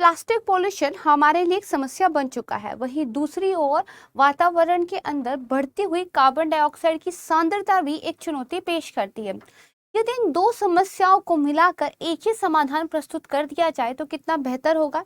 Plastic pollution हमारे लिए एक समस्या बन चुका है, वहीं दूसरी ओर वातावरण के अंदर बढ़ती हुई कार्बन डाइऑक्साइड की सांद्रता भी एक चुनौती पेश करती है। यदि इन दो समस्याओं को मिलाकर एक ही समाधान प्रस्तुत कर दिया जाए तो कितना बेहतर होगा।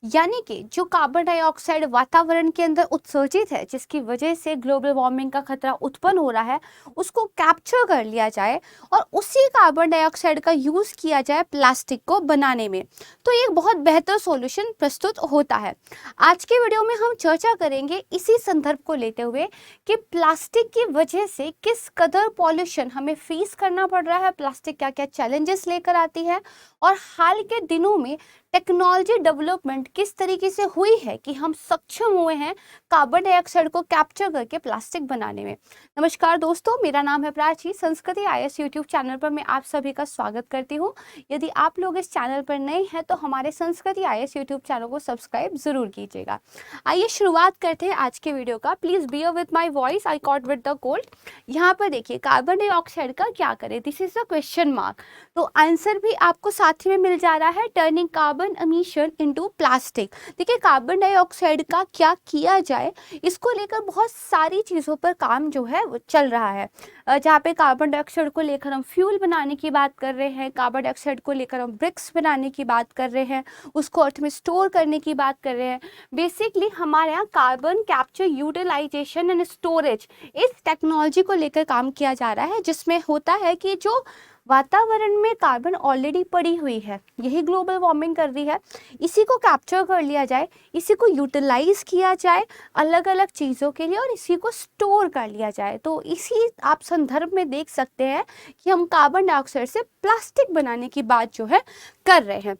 यानी कि जो कार्बन डाइऑक्साइड वातावरण के अंदर उत्सर्जित है, जिसकी वजह से ग्लोबल वार्मिंग का खतरा उत्पन्न हो रहा है, उसको कैप्चर कर लिया जाए और उसी कार्बन डाइऑक्साइड का यूज किया जाए प्लास्टिक को बनाने में, तो एक बहुत बेहतर सॉल्यूशन प्रस्तुत होता है। आज के वीडियो में हम चर्चा करेंगे इसी संदर्भ को लेते हुए कि प्लास्टिक की वजह से किस कदर पॉल्यूशन हमें फेस करना पड़ रहा है, प्लास्टिक क्या क्या चैलेंजेस लेकर आती है और हाल के दिनों में टेक्नोलॉजी डेवलपमेंट किस तरीके से हुई है कि हम सक्षम हुए हैं कार्बन डाइऑक्साइड को कैप्चर करके प्लास्टिक बनाने में। नमस्कार दोस्तों, मेरा नाम है प्राची। संस्कृति आईएएस यूट्यूब चैनल पर मैं आप सभी का स्वागत करती हूं। यदि आप लोग इस चैनल पर नए हैं तो हमारे संस्कृति आईएएस यूट्यूब चैनल को सब्सक्राइब जरूर कीजिएगा। आइए शुरुआत करते हैं आज के वीडियो का। Please bear with my voice, I caught with the cold. यहाँ पर देखिए, कार्बन डाइऑक्साइड का क्या करें, this is the question mark. तो आंसर भी आपको साथ ही में मिल जा रहा है, turning carbon emission into plastic. देखिए, कार्बन डाइऑक्साइड का क्या किया जाए, इसको लेकर बहुत सारी चीज़ों पर काम जो है वो चल रहा है। जहाँ पे कार्बन डाइऑक्साइड को लेकर हम फ्यूल बनाने की बात कर रहे हैं, कार्बन डाइऑक्साइड को लेकर हम ब्रिक्स बनाने की बात कर रहे हैं, उसको अर्थ में स्टोर करने की बात कर रहे हैं। बेसिकली हमारे यहाँ carbon capture, utilisation and storage, इस टेक्नोलॉजी को लेकर काम किया जा रहा है, जिसमें होता है कि जो वातावरण में कार्बन ऑलरेडी पड़ी हुई है, यही ग्लोबल वार्मिंग कर रही है, इसी को कैप्चर कर लिया जाए, इसी को यूटिलाइज किया जाए अलग अलग चीज़ों के लिए और इसी को स्टोर कर लिया जाए। तो इसी आप संदर्भ में देख सकते हैं कि हम कार्बन डाइऑक्साइड से प्लास्टिक बनाने की बात जो है कर रहे हैं।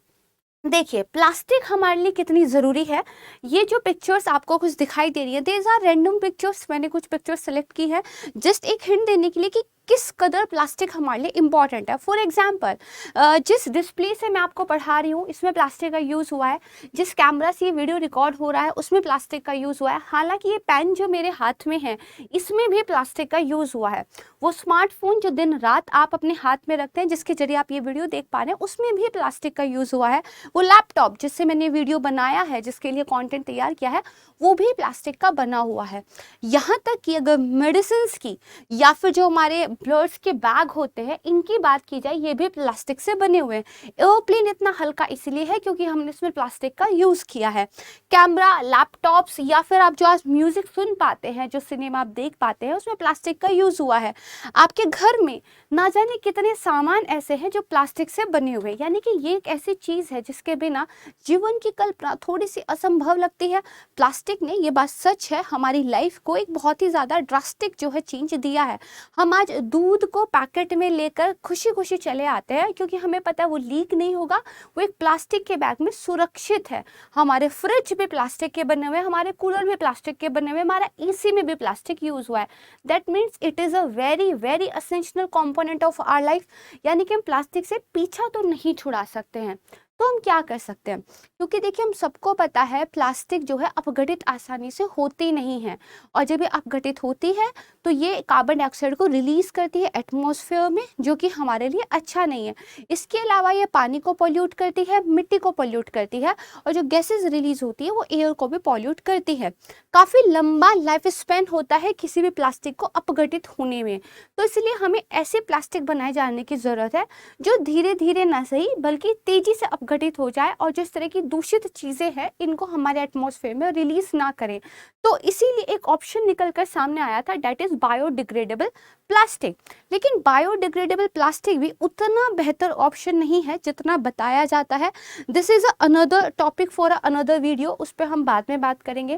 देखिए, प्लास्टिक हमारे लिए कितनी ज़रूरी है। ये जो पिक्चर्स आपको कुछ दिखाई दे रही है, देयर आर रैंडम पिक्चर्स, मैंने कुछ पिक्चर्स सेलेक्ट की है जस्ट एक हिंट देने के लिए कि किस कदर प्लास्टिक हमारे लिए इम्पॉर्टेंट है। फॉर एग्जाम्पल, जिस डिस्प्ले से मैं आपको पढ़ा रही हूँ इसमें प्लास्टिक का यूज़ हुआ है, जिस कैमरा से ये वीडियो रिकॉर्ड हो रहा है उसमें प्लास्टिक का यूज़ हुआ है, हालांकि ये पेन जो मेरे हाथ में है इसमें भी प्लास्टिक का यूज़ हुआ है। वो स्मार्टफोन जो दिन रात आप अपने हाथ में रखते हैं, जिसके जरिए आप ये वीडियो देख पा रहे हैं, उसमें भी प्लास्टिक का यूज़ हुआ है। वो लैपटॉप जिससे मैंने वीडियो बनाया है, जिसके लिए कंटेंट तैयार किया है, वो भी प्लास्टिक का बना हुआ है। यहाँ तक कि अगर मेडिसिन की या फिर जो हमारे ब्लड्स के बैग होते हैं, इनकी बात की जाए, ये भी प्लास्टिक से बने हुए हैं। एरोप्लेन इतना हल्का इसलिए है क्योंकि हमने इसमें प्लास्टिक का यूज़ किया है। कैमरा, लैपटॉप्स या फिर आप जो आज म्यूजिक सुन पाते हैं, जो सिनेमा आप देख पाते हैं, उसमें प्लास्टिक का यूज़ हुआ है। आपके घर में ना जाने कितने सामान ऐसे हैं जो प्लास्टिक से बने हुए हैं। यानी कि ये एक ऐसी चीज़ है जिसके बिना जीवन की कल्पना थोड़ी सी असंभव लगती है। प्लास्टिक ने, ये बात सच है, हमारी लाइफ को एक बहुत ही ज़्यादा ड्रास्टिक जो है चेंज दिया है। हम आज दूध को पैकेट में लेकर खुशी खुशी चले आते हैं क्योंकि हमें पता है वो लीक नहीं होगा, वो एक प्लास्टिक के बैग में सुरक्षित है। हमारे फ्रिज भी प्लास्टिक के बने हुए हैं, हमारे कूलर भी प्लास्टिक के बने हुए हैं, हमारा एसी में भी प्लास्टिक यूज़ हुआ है। That means it is a very very essential component of our life. यानी कि हम प्लास्टिक से पीछा तो नहीं छुड़ा सकते हैं, तो हम क्या कर सकते हैं? क्योंकि देखिए, हम सबको पता है प्लास्टिक जो है अपघटित आसानी से होती नहीं है, और जब ये अपघटित होती है तो ये कार्बन डाइऑक्साइड को रिलीज करती है एटमॉस्फेयर में, जो कि हमारे लिए अच्छा नहीं है। इसके अलावा ये पानी को पॉल्यूट करती है, मिट्टी को पॉल्यूट करती है, और जो गैसेज रिलीज होती है वो एयर को भी पॉल्यूट करती है। काफ़ी लंबा लाइफ स्पैन होता है किसी भी प्लास्टिक को अपघटित होने में। तो इसलिए हमें ऐसे प्लास्टिक बनाए जाने की ज़रूरत है जो धीरे धीरे ना सही बल्कि तेज़ी से अपघटित हो जाए, और जिस तरह की दूषित चीज़ें हैं इनको हमारे एटमॉस्फेयर में रिलीज ना करें। तो इसीलिए एक ऑप्शन निकल कर सामने आया था, डेट इज बायोडिग्रेडेबल प्लास्टिक। लेकिन बायोडिग्रेडेबल प्लास्टिक भी उतना बेहतर ऑप्शन नहीं है जितना बताया जाता है। This is another topic for another video, उस पर हम बाद में बात करेंगे।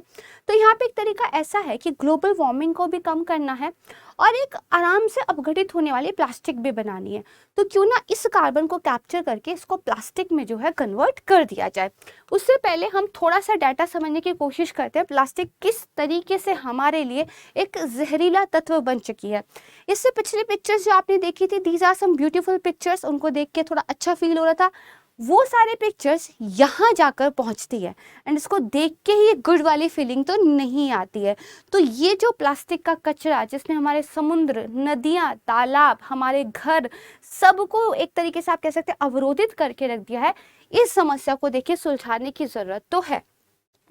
तो यहाँ पे एक तरीका ऐसा है कि ग्लोबल वार्मिंग को भी कम करना है और एक आराम से अपघटित होने वाली प्लास्टिक भी बनानी है। तो क्यों ना इस कार्बन को कैप्चर करके इसको प्लास्टिक में जो है कन्वर्ट कर दिया जाए। उससे पहले हम थोड़ा सा डाटा समझने की कोशिश करते हैं, प्लास्टिक किस तरीके से हमारे लिए एक जहरीला तत्व बन चुकी है। इससे पिछली पिक्चर्स जो आपने देखी थी, these are some beautiful pictures, उनको देख के थोड़ा अच्छा फील हो रहा था। वो सारे पिक्चर्स यहाँ जाकर पहुँचती है एंड इसको देख के ही एक गुड वाली फीलिंग तो नहीं आती है। तो ये जो प्लास्टिक का कचरा जिसने हमारे समुद्र, नदियाँ, तालाब, हमारे घर सबको एक तरीके से आप कह सकते हैं अवरोधित करके रख दिया है, इस समस्या को देखिए सुलझाने की ज़रूरत तो है।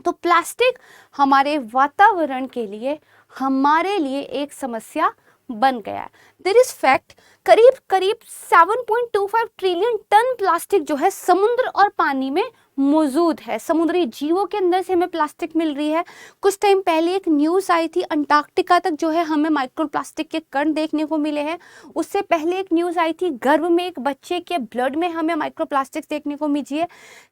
तो प्लास्टिक हमारे वातावरण के लिए, हमारे लिए एक समस्या बन गया है। देयर इज फैक्ट करीब करीब 7.25 ट्रिलियन टन प्लास्टिक जो है समुद्र और पानी में मौजूद है। समुद्री जीवों के अंदर से हमें प्लास्टिक मिल रही है। कुछ टाइम पहले एक न्यूज़ आई थी अंटार्कटिका तक जो है हमें माइक्रो प्लास्टिक के कण देखने को मिले हैं। उससे पहले एक न्यूज़ आई थी गर्भ में एक बच्चे के ब्लड में हमें माइक्रो प्लास्टिक देखने को मिली है।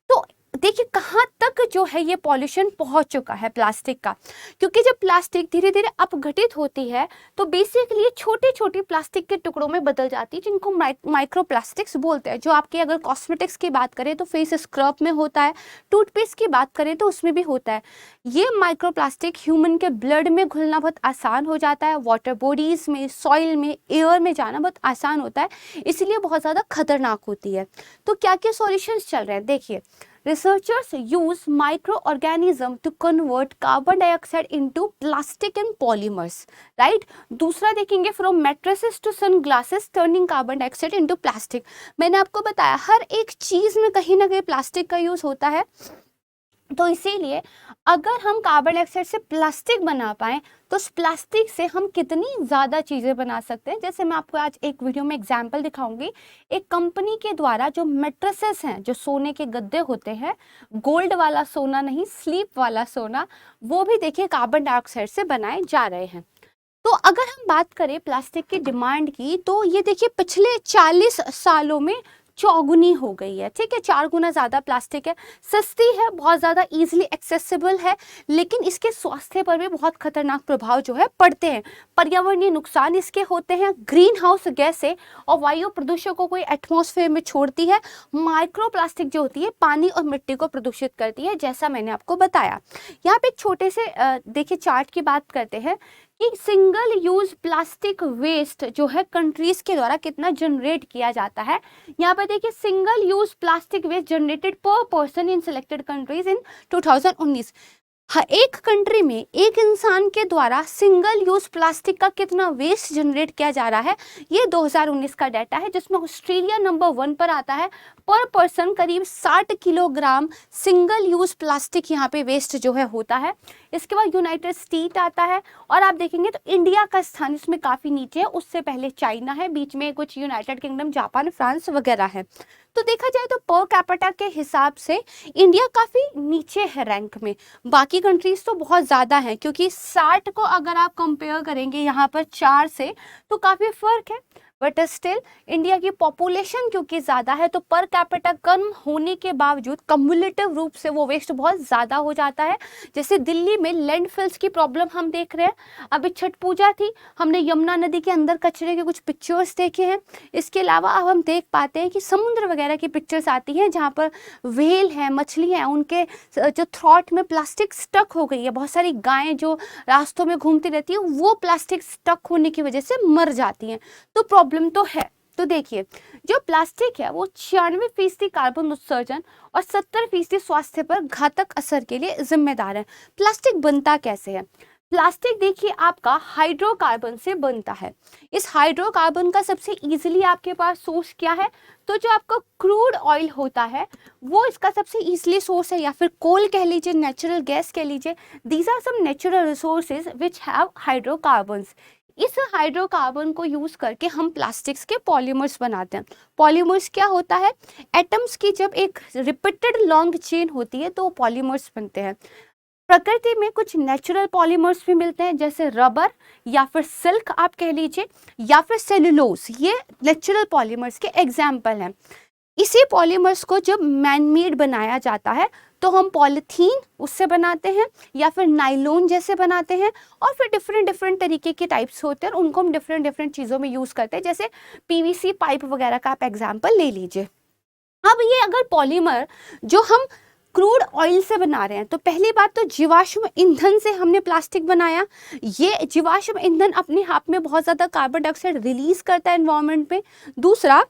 तो देखिए कहाँ तक जो है ये पॉल्यूशन पहुंच चुका है प्लास्टिक का, क्योंकि जब प्लास्टिक धीरे धीरे अपघटित होती है तो बेसिकली छोटे छोटे प्लास्टिक के टुकड़ों में बदल जाती है जिनको माइक्रो प्लास्टिक्स बोलते हैं। जो आपके अगर कॉस्मेटिक्स की बात करें तो फेस स्क्रब में होता है, टूथपेस्ट की बात करें तो उसमें भी होता है। ये माइक्रो प्लास्टिक ह्यूमन के ब्लड में घुलना बहुत आसान हो जाता है, वाटर बॉडीज में, सॉइल में, एयर में जाना बहुत आसान होता है, इसलिए बहुत ज़्यादा खतरनाक होती है। तो क्या क्या सॉल्यूशंस चल रहे हैं देखिए। Researchers use microorganisms to convert carbon dioxide into plastic and polymers, right? दूसरा देखेंगे from mattresses to sunglasses turning carbon dioxide into plastic। मैंने आपको बताया हर एक चीज़ में कहीं ना कहीं प्लास्टिक का यूज़ होता है। तो इसीलिए अगर हम कार्बन डाइऑक्साइड से प्लास्टिक बना पाएँ तो उस प्लास्टिक से हम कितनी ज़्यादा चीज़ें बना सकते हैं। जैसे मैं आपको आज एक वीडियो में एग्जांपल दिखाऊंगी। एक कंपनी के द्वारा जो मैट्रेसेस हैं, जो सोने के गद्दे होते हैं, गोल्ड वाला सोना नहीं, स्लीप वाला सोना, वो भी देखिए कार्बन डाइऑक्साइड से बनाए जा रहे हैं। तो अगर हम बात करें प्लास्टिक की डिमांड की तो ये देखिए पिछले 40 सालों में चौगुनी हो गई है। ठीक है, 4 गुना ज़्यादा प्लास्टिक है, सस्ती है, बहुत ज़्यादा इजीली एक्सेसिबल है, लेकिन इसके स्वास्थ्य पर भी बहुत खतरनाक प्रभाव जो है पड़ते हैं। पर्यावरणीय नुकसान इसके होते हैं, ग्रीन हाउस गैसें और वायु प्रदूषकों को एटमॉस्फेयर में छोड़ती है। माइक्रो प्लास्टिक जो होती है पानी और मिट्टी को प्रदूषित करती है, जैसा मैंने आपको बताया। यहाँ पे एक छोटे से देखिए चार्ट की बात करते हैं कि सिंगल यूज प्लास्टिक वेस्ट जो है कंट्रीज के द्वारा कितना जनरेट किया जाता है। यहाँ पर देखिए single use plastic waste generated per person in selected countries in 2019। हर एक कंट्री में एक इंसान के द्वारा सिंगल यूज प्लास्टिक का कितना वेस्ट जनरेट किया जा रहा है, ये 2019 का डाटा है, जिसमें ऑस्ट्रेलिया नंबर 1 पर आता है। पर पर्सन करीब 60 किलोग्राम सिंगल यूज प्लास्टिक यहाँ पे वेस्ट जो है होता है। इसके बाद यूनाइटेड स्टेट आता है और आप देखेंगे तो इंडिया का स्थान इसमें काफ़ी नीचे है, उससे पहले चाइना है, बीच में कुछ यूनाइटेड किंगडम, जापान, फ्रांस वगैरह है। तो देखा जाए तो पर कैपिटा के हिसाब से इंडिया काफ़ी नीचे है रैंक में, बाकी कंट्रीज तो बहुत ज़्यादा हैं, क्योंकि 60 को अगर आप कंपेयर करेंगे यहाँ पर 4 से तो काफ़ी फर्क है। बट स्टिल इंडिया की पॉपुलेशन क्योंकि ज़्यादा है तो पर कैपिटा कम होने के बावजूद कम्युलेटिव रूप से वो वेस्ट बहुत ज़्यादा हो जाता है। जैसे दिल्ली में लैंडफिल्स की प्रॉब्लम हम देख रहे हैं। अभी छठ पूजा थी, हमने यमुना नदी के अंदर कचरे के कुछ पिक्चर्स देखे हैं। इसके अलावा अब हम देख पाते हैं कि समुद्र वगैरह की पिक्चर्स आती हैं जहाँ पर व्हेल हैं, मछली हैं, उनके जो थ्रॉट में प्लास्टिक स्टक हो गई है। बहुत सारी गायें जो रास्तों में घूमती रहती है वो प्लास्टिक स्टक होने की वजह से मर जाती हैं। तो प्रॉब्लम तो है। तो देखिए जो प्लास्टिक है वो 96% कार्बन उत्सर्जन और 70% स्वास्थ्य पर घातक असर के लिए जिम्मेदार है। प्लास्टिक बनता कैसे है? प्लास्टिक देखिए आपका हाइड्रोकार्बन से बनता है। इस हाइड्रोकार्बन का सबसे इजीली आपके पास सोर्स क्या है? तो जो आपका क्रूड ऑयल होता है वो इसका सबसे इजीली सोर्स है, या फिर कोल कह लीजिए, नेचुरल गैस कह लीजिए। These are some natural resources which have hydrocarbons. इस हाइड्रोकार्बन को यूज करके हम प्लास्टिक्स के पॉलीमर्स बनाते हैं। पॉलीमर्स क्या होता है? एटम्स की जब एक रिपीटेड लॉन्ग चेन होती है तो पॉलीमर्स बनते हैं। प्रकृति में कुछ नेचुरल पॉलीमर्स भी मिलते हैं, जैसे रबर या फिर सिल्क आप कह लीजिए, या फिर सेलुलोज, ये नेचुरल पॉलीमर्स के एग्जाम्पल हैं। इसी पॉलीमर्स को जब मैनमेड बनाया जाता है तो हम पॉलीथीन उससे बनाते हैं, या फिर नाइलॉन जैसे बनाते हैं, और फिर डिफरेंट तरीके के टाइप्स होते हैं, उनको हम डिफरेंट चीज़ों में यूज़ करते हैं। जैसे पीवीसी पाइप वगैरह का आप एग्जाम्पल ले लीजिए। अब ये अगर पॉलीमर जो हम क्रूड ऑयल से बना रहे हैं, तो पहली बात तो जीवाश्म ईंधन से हमने प्लास्टिक बनाया। ये जीवाश्म ईंधन अपने आप में बहुत ज़्यादा कार्बन डाइऑक्साइड रिलीज करता है एनवायरनमेंट में। दूसरा,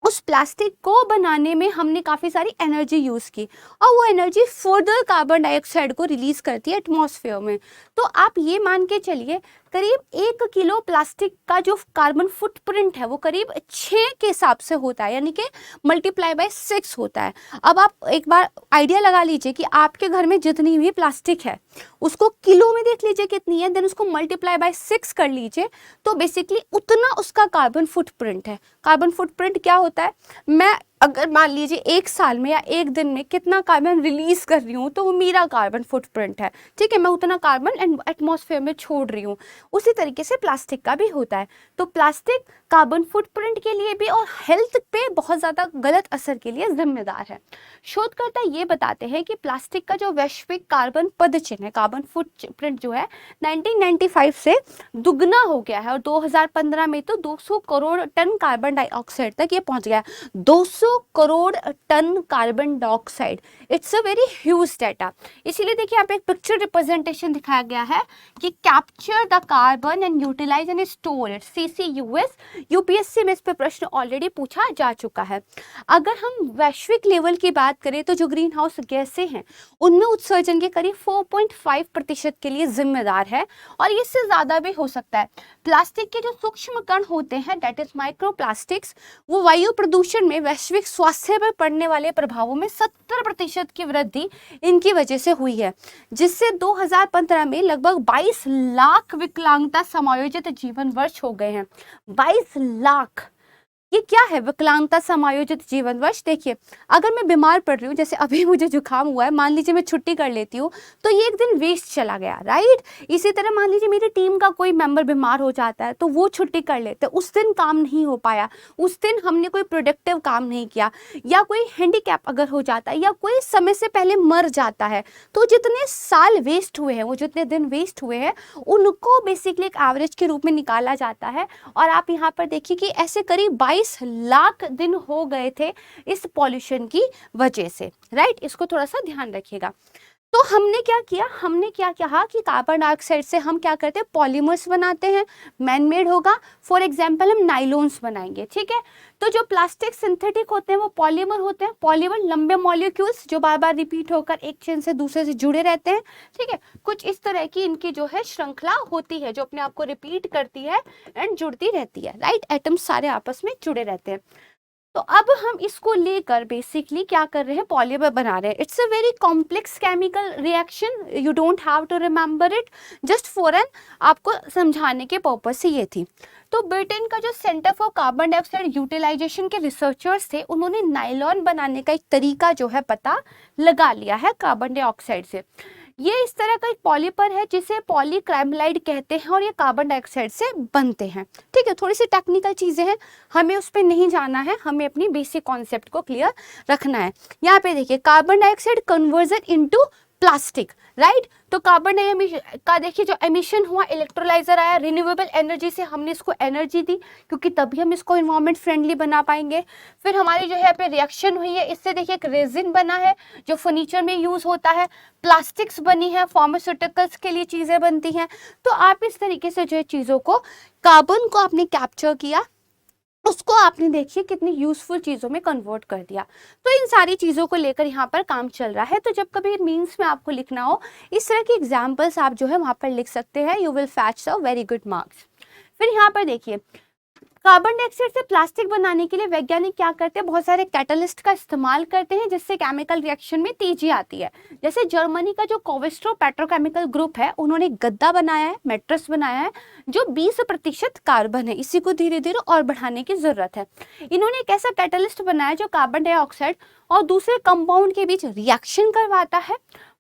उस प्लास्टिक को बनाने में हमने काफ़ी सारी एनर्जी यूज़ की और वो एनर्जी फर्दर कार्बन डाइऑक्साइड को रिलीज करती है एटमॉस्फेयर में। तो आप ये मान के चलिए करीब 1 किलो प्लास्टिक का जो कार्बन फुटप्रिंट है वो करीब 6 के हिसाब से होता है, यानी कि मल्टीप्लाई बाय 6 होता है। अब आप एक बार आइडिया लगा लीजिए कि आपके घर में जितनी भी प्लास्टिक है उसको किलो में देख लीजिए कितनी है, देन उसको मल्टीप्लाई बाय 6 कर लीजिए, तो बेसिकली उतना उसका कार्बन फुटप्रिंट है। कार्बन फुटप्रिंट क्या होता है, मैं अगर मान लीजिए 1 साल में या 1 दिन में कितना कार्बन रिलीज कर रही हूँ तो वो मेरा कार्बन फुटप्रिंट है, ठीक है, मैं उतना कार्बन एटमॉस्फेयर में छोड़ रही हूँ। उसी तरीके से प्लास्टिक का भी होता है। तो प्लास्टिक कार्बन फुटप्रिंट के लिए भी और हेल्थ पे बहुत ज़्यादा गलत असर के लिए जिम्मेदार है। शोधकर्ता ये बताते हैं कि प्लास्टिक का जो वैश्विक कार्बन पदचिन्ह है, कार्बन फुटप्रिंट जो है 1995 से दुगना हो गया है और 2015 में तो 200 करोड़ टन कार्बन डाइऑक्साइड तक ये पहुंच गया। 200 crore ton carbon dioxide, it's a very huge data. इसीलिए देखिए आप एक पिक्चर रिप्रेजेंटेशन दिखाया गया है कि capture the carbon and utilize and store it, CCUS। UPSC में इस पे प्रश्न ऑलरेडी पूछा जा चुका है। अगर हम वैश्विक लेवल की बात करें तो जो ग्रीन हाउस गैसें हैं उनमें उत्सर्जन के करीब 4.5% के लिए जिम्मेदार है और इससे ज्यादा भी हो सकता है। प्लास्टिक के जो सूक्ष्म कण होते हैं दैट इज माइक्रोप्लास्टिक्स, वो वायु प्रदूषण में वैश्विक स्वास्थ्य पर पड़ने वाले प्रभावों में 70% की वृद्धि इनकी वजह से हुई है, जिससे 2015 में लगभग 22 लाख विकलांगता समायोजित जीवन वर्ष हो गए हैं। 22 लाख, ये क्या है विकलांगता समायोजित जीवन वर्ष? देखिए अगर मैं बीमार पड़ रही हूँ, जैसे अभी मुझे जुकाम हुआ है, मान लीजिए मैं छुट्टी कर लेती हूँ तो ये एक दिन वेस्ट चला गया, राइट। इसी तरह मान लीजिए मेरी टीम का कोई मेंबर बीमार हो जाता है तो वो छुट्टी कर लेते हैं, उस दिन काम नहीं हो पाया, उस दिन हमने कोई प्रोडक्टिव काम नहीं किया, या कोई हैंडीकैप अगर हो जाता है या कोई समय से पहले मर जाता है, तो जितने साल वेस्ट हुए हैं, वो जितने दिन वेस्ट हुए हैं उनको बेसिकली एक एवरेज के रूप में निकाला जाता है। और आप यहाँ पर देखिए कि ऐसे करीब 22 लाख दिन हो गए थे इस पॉल्यूशन की वजह से, राइट। इसको थोड़ा सा ध्यान रखिएगा। तो हमने क्या किया, हमने क्या कहा कि कार्बन डाइऑक्साइड से हम क्या करते हैं, पॉलीमर्स बनाते हैं, मैन मेड होगा। फॉर एग्जांपल हम नाइलॉन्स बनाएंगे, ठीक है। तो जो प्लास्टिक सिंथेटिक होते हैं वो पॉलीमर होते हैं। पॉलीमर लंबे मॉलिक्यूल्स जो बार बार रिपीट होकर एक चेन से दूसरे से जुड़े रहते हैं, ठीक है। कुछ इस तरह की इनकी जो है श्रृंखला होती है जो अपने आप को रिपीट करती है एंड जुड़ती रहती है, राइट। एटम्स सारे आपस में जुड़े रहते हैं। तो अब हम इसको लेकर बेसिकली क्या कर रहे हैं, पॉलीमर बना रहे हैं। It's a very complex chemical reaction, you don't have to remember it, just for an आपको समझाने के पर्पज से ये थी। तो ब्रिटेन का जो centre for carbon dioxide utilization के रिसर्चर्स थे, उन्होंने नायलॉन बनाने का एक तरीका जो है पता लगा लिया है कार्बन डाइऑक्साइड से। ये इस तरह का एक पॉलीपर है जिसे पॉलीक्राइमलाइड कहते हैं और ये कार्बन डाइऑक्साइड से बनते हैं, ठीक है। थोड़ी सी टेक्निकल चीजें हैं, हमें उस पर नहीं जाना है, हमें अपनी बेसिक कॉन्सेप्ट को क्लियर रखना है। यहाँ पे देखिए carbon dioxide conversion into plastic, right. तो कार्बन डाइऑक्साइड का देखिए जो एमिशन हुआ, इलेक्ट्रोलाइजर आया, रिन्यूएबल एनर्जी से हमने इसको एनर्जी दी क्योंकि तभी हम इसको इन्वायरमेंट फ्रेंडली बना पाएंगे। फिर हमारी जो है पे रिएक्शन हुई है, इससे देखिए एक रेजिन बना है जो फर्नीचर में यूज होता है, प्लास्टिक्स बनी है, फार्मास्यूटिकल्स के लिए चीजें बनती हैं। तो आप इस तरीके से जो है चीजों को, कार्बन को आपने कैप्चर किया, उसको आपने देखिए कितनी यूजफुल चीज़ों में कन्वर्ट कर दिया। तो इन सारी चीज़ों को लेकर यहाँ पर काम चल रहा है। तो जब कभी मीन्स में आपको लिखना हो इस तरह की एग्जाम्पल्स आप जो है वहाँ पर लिख सकते हैं, you will fetch a very good marks. फिर यहाँ पर देखिए कार्बन डाइऑक्साइड से प्लास्टिक बनाने के लिए वैज्ञानिक क्या करते हैं, बहुत सारे कैटलिस्ट का इस्तेमाल करते हैं जिससे केमिकल रिएक्शन में तेजी आती है। जैसे जर्मनी का जो कोवेस्ट्रो पेट्रोकेमिकल ग्रुप है, उन्होंने गद्दा बनाया है, मैट्रेस बनाया है जो 20% कार्बन है, इसी को धीरे धीरे और बढ़ाने की जरूरत है। इन्होंने एक ऐसा कैटलिस्ट बनाया जो कार्बन डाइऑक्साइड और दूसरे कंपाउंड के बीच रिएक्शन करवाता है,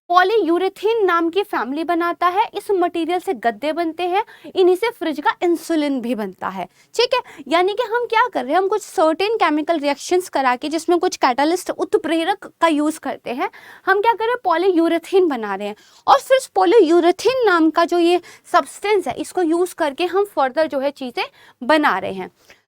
पॉलीयूरेथीन नाम की फैमिली बनाता है। इस मटेरियल से गद्दे बनते हैं, इन्हीं से फ्रिज का इंसुलिन भी बनता है, ठीक है। यानी कि हम क्या कर रहे हैं, हम कुछ सर्टेन केमिकल रिएक्शंस करा के जिसमें कुछ कैटलिस्ट उत्प्रेरक का यूज करते हैं, हम क्या कर रहे हैं, पॉलीयूरेथीन बना रहे हैं। और फिर पॉलीयूरेथीन नाम का जो ये सब्सटेंस है, इसको यूज करके हम फर्दर जो है चीजें बना रहे हैं।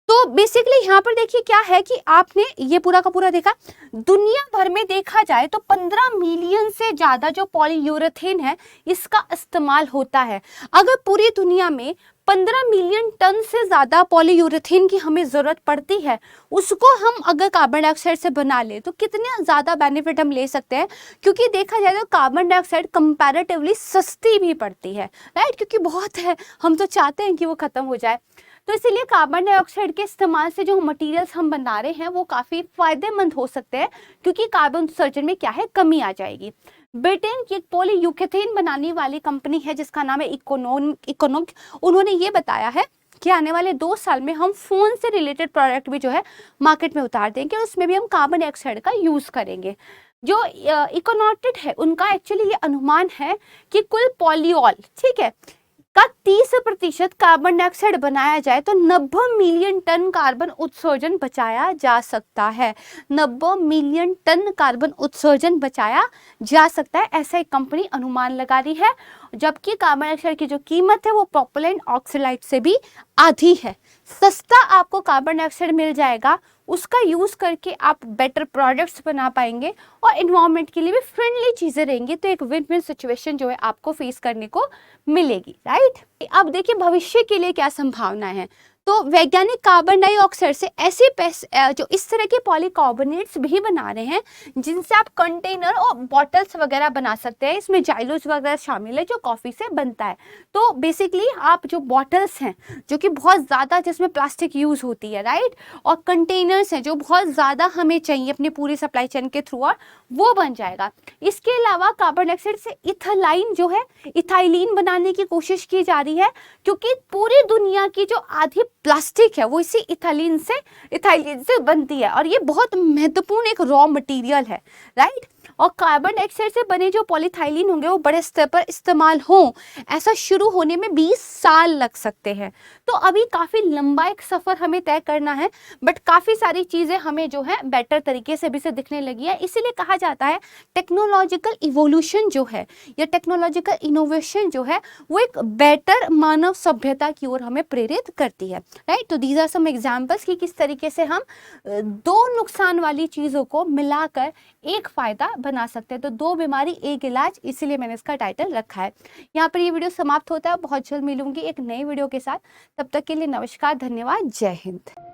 तो बेसिकली यहाँ पर देखिए क्या है कि आपने ये पूरा का पूरा देखा, दुनिया भर में देखा जाए तो 15 मिलियन से ज्यादा जो पॉलीयूरेथेन है इसका इस्तेमाल होता है। अगर पूरी दुनिया में 15 मिलियन टन से ज़्यादा पॉलीयूरेथेन की हमें ज़रूरत पड़ती है, उसको हम अगर कार्बन डाइऑक्साइड से बना ले तो कितने ज़्यादा बेनिफिट हम ले सकते हैं। क्योंकि देखा जाए तो कार्बन डाइऑक्साइड कंपैरेटिवली सस्ती भी पड़ती है, राइट, क्योंकि बहुत है, हम तो चाहते हैं कि वो ख़त्म हो जाए। तो इसीलिए कार्बन डाइऑक्साइड के इस्तेमाल से जो मटेरियल्स हम बना रहे हैं वो काफ़ी फायदेमंद हो सकते हैं, क्योंकि कार्बन उत्सर्जन में क्या है, कमी आ जाएगी। ब्रिटेन की एक पॉलीयूरेथेन बनाने वाली कंपनी है जिसका नाम है इकोनॉमिक, उन्होंने ये बताया है कि आने वाले 2 साल में हम फोन से रिलेटेड प्रोडक्ट भी जो है मार्केट में उतार देंगे और उसमें भी हम कार्बन डाइऑक्साइड का यूज करेंगे। जो इकोनॉटिड है उनका एक्चुअली ये अनुमान है कि कुल पॉलीऑल, ठीक है, का 30% कार्बन डाइऑक्साइड बनाया जाए तो 90 मिलियन टन कार्बन उत्सर्जन बचाया जा सकता है। 90 मिलियन टन कार्बन उत्सर्जन बचाया जा सकता है, ऐसा एक कंपनी अनुमान लगा रही है। जबकि कार्बन डाइऑक्साइड की जो कीमत है वो प्रोपेलेंट ऑक्सीलाइड से भी आधी है। सस्ता आपको कार्बन डाइऑक्साइड मिल जाएगा, उसका यूज करके आप बेटर प्रोडक्ट्स बना पाएंगे और एनवायरनमेंट के लिए भी फ्रेंडली चीजें रहेंगी। तो एक विन विन सिचुएशन जो है आपको फेस करने को मिलेगी, राइट। अब देखिए भविष्य के लिए क्या संभावना है। तो वैज्ञानिक कार्बन डाइऑक्साइड से ऐसे जो इस तरह के पॉलीकार्बोनेट्स भी बना रहे हैं जिनसे आप कंटेनर और बॉटल्स वगैरह बना सकते हैं। इसमें जाइलोस वगैरह शामिल है जो कॉफी से बनता है। तो बेसिकली आप जो बॉटल्स हैं जो कि बहुत ज़्यादा जिसमें प्लास्टिक यूज़ होती है, राइट, और कंटेनर्स हैं जो बहुत ज़्यादा हमें चाहिए अपनी पूरी सप्लाई चेन के थ्रू, और वो बन जाएगा। इसके अलावा कार्बन डाइऑक्साइड से इथाइलीन जो है, इथाइलीन बनाने की कोशिश की जा रही है, क्योंकि पूरी दुनिया की जो आधी प्लास्टिक है वो इसी इथाइलीन से बनती है और ये बहुत महत्वपूर्ण एक रॉ मटेरियल है, राइट। और कार्बन डाइऑक्साइड से बने जो पॉलीथाइलीन होंगे वो बड़े स्तर पर इस्तेमाल हो, ऐसा शुरू होने में 20 साल लग सकते हैं। तो अभी काफ़ी लंबा एक सफ़र हमें तय करना है, बट काफ़ी सारी चीज़ें हमें जो है बेटर तरीके से भी से दिखने लगी है। इसीलिए कहा जाता है टेक्नोलॉजिकल इवोल्यूशन जो है या टेक्नोलॉजिकल इनोवेशन जो है वो एक बेटर मानव सभ्यता की ओर हमें प्रेरित करती है, राइट। तो दीज आर सम एग्जाम्पल्स कि किस तरीके से हम दो नुकसान वाली चीज़ों को मिलाकर एक फ़ायदा बना सकते हैं। तो 2 बीमारी एक इलाज, इसीलिए मैंने इसका टाइटल रखा है। यहाँ पर ये वीडियो समाप्त होता है। बहुत जल्द मिलूंगी एक नई वीडियो के साथ। तब तक के लिए नमस्कार, धन्यवाद, जय हिंद।